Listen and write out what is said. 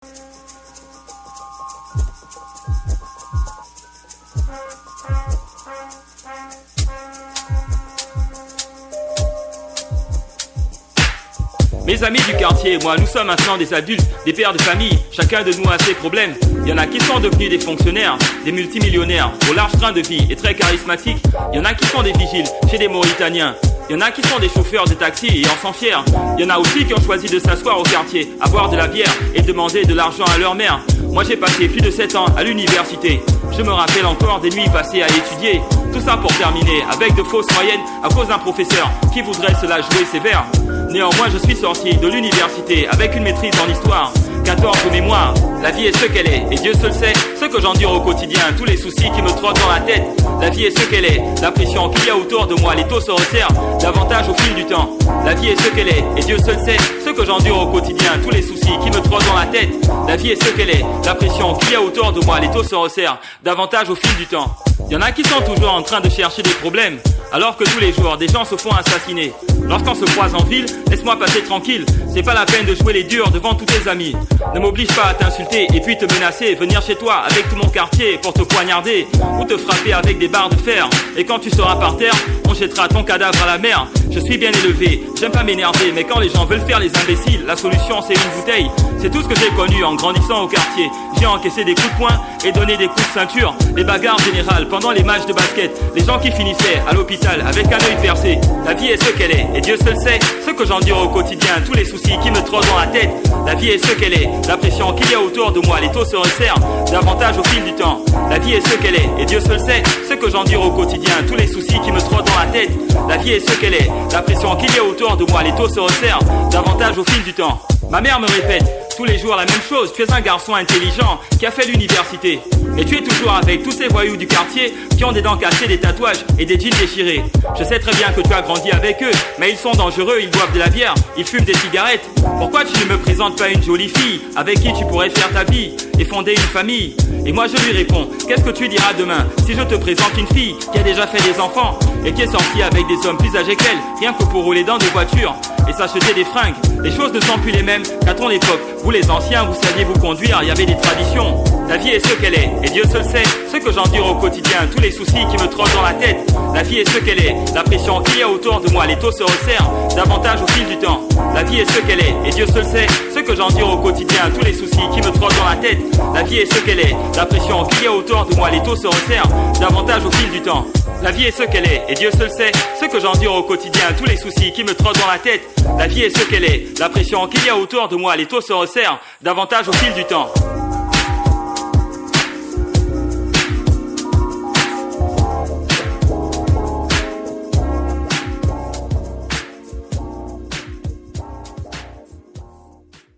Mes amis du quartier et moi, nous sommes maintenant des adultes, des pères de famille. Chacun de nous a ses problèmes. Il y en a qui sont devenus des fonctionnaires, des multimillionnaires, au large train de vie et très charismatiques. Il y en a qui sont des vigiles chez des Mauritaniens. Il y en a qui sont des chauffeurs de taxi et en sont fiers. Il y en a aussi qui ont choisi de s'asseoir au quartier, à boire de la bière et demander de l'argent à leur mère. Moi j'ai passé plus de 7 ans à l'université. Je me rappelle encore des nuits passées à étudier. Tout ça pour terminer avec de fausses moyennes à cause d'un professeur qui voudrait se la jouer sévère. Néanmoins je suis sorti de l'université avec une maîtrise en histoire, 14 de mémoire. La vie est ce qu'elle est et Dieu seul sait ce que j'endure au quotidien. Tous les soucis qui me trottent dans la tête. La vie est ce qu'elle est, la pression qu'il y a autour de moi, les taux se resserrent davantage au fil du temps. La vie est ce qu'elle est et Dieu seul sait ce que j'endure au quotidien. Tous les soucis qui me trottent dans la tête. La vie est ce qu'elle est, la pression qu'il y a autour de moi, les taux se resserrent davantage au fil du temps. Il y en a qui sont toujours en train de chercher des problèmes, alors que tous les jours des gens se font assassiner. Lorsqu'on se croise en ville, laisse-moi passer tranquille. C'est pas la peine de jouer les durs devant tous tes amis. Ne m'oblige pas à t'insulter et puis te menacer. Venir chez toi avec tout mon quartier pour te poignarder ou te frapper avec des barres de fer. Et quand tu seras par terre, on jettera ton cadavre à la mer. Je suis bien élevé, j'aime pas m'énerver, mais quand les gens veulent faire les imbéciles, la solution c'est une bouteille. C'est tout ce que j'ai connu en grandissant au quartier. J'ai encaissé des coups de poing et donné des coups de ceinture. Les bagarres générales pendant les matchs de basket. Les gens qui finissaient à l'hôpital avec un œil percé. La vie est ce qu'elle est et Dieu seul sait ce que j'endure au quotidien. Tous les soucis qui me trottent dans la tête. La vie est ce qu'elle est, la pression qu'il y a autour de moi, les taux se resserrent davantage au fil du temps. La vie est ce qu'elle est et Dieu seul sait ce que j'endure au quotidien. Tous les soucis qui me trottent dans la tête. La vie est ce qu'elle est, la pression qu'il y a autour de moi, les taux se resserrent davantage au fil du temps. Ma mère me répète tous les jours la même chose. Tu es un garçon intelligent qui a fait l'université, mais tu es toujours avec tous ces voyous du quartier qui ont des dents cassées, des tatouages et des jeans déchirés. Je sais très bien que tu as grandi avec eux, mais ils sont dangereux, ils boivent de la bière, ils fument des cigarettes. Pourquoi tu ne me présentes pas une jolie fille avec qui tu pourrais faire ta vie et fonder une famille? Et moi je lui réponds, qu'est-ce que tu diras demain si je te présente une fille qui a déjà fait des enfants et qui est sortie avec des hommes plus âgés qu'elle, rien que pour rouler dans des voitures et s'acheter des fringues? Les choses ne sont plus les mêmes qu'à ton époque. Vous les anciens, vous saviez vous conduire, il y avait des traditions. La vie est ce qu'elle est et Dieu seul sait ce que j'endure au quotidien. Tous les soucis qui me trottent dans la tête. La vie est ce qu'elle est, la pression qu'il y a autour de moi, les taux se resserrent davantage au fil du temps. La vie est ce qu'elle est et Dieu seul sait ce que j'endure au quotidien. Tous les soucis qui me trottent dans la tête. La vie est ce qu'elle est, la pression qu'il y a autour de moi, les taux se resserrent davantage au fil du temps. La vie est ce qu'elle est et Dieu seul sait ce que j'endure au quotidien. Tous les soucis qui me trottent dans la tête. La vie est ce qu'elle est, la pression qu'il y a autour de moi, les taux se resserrent davantage au fil du temps.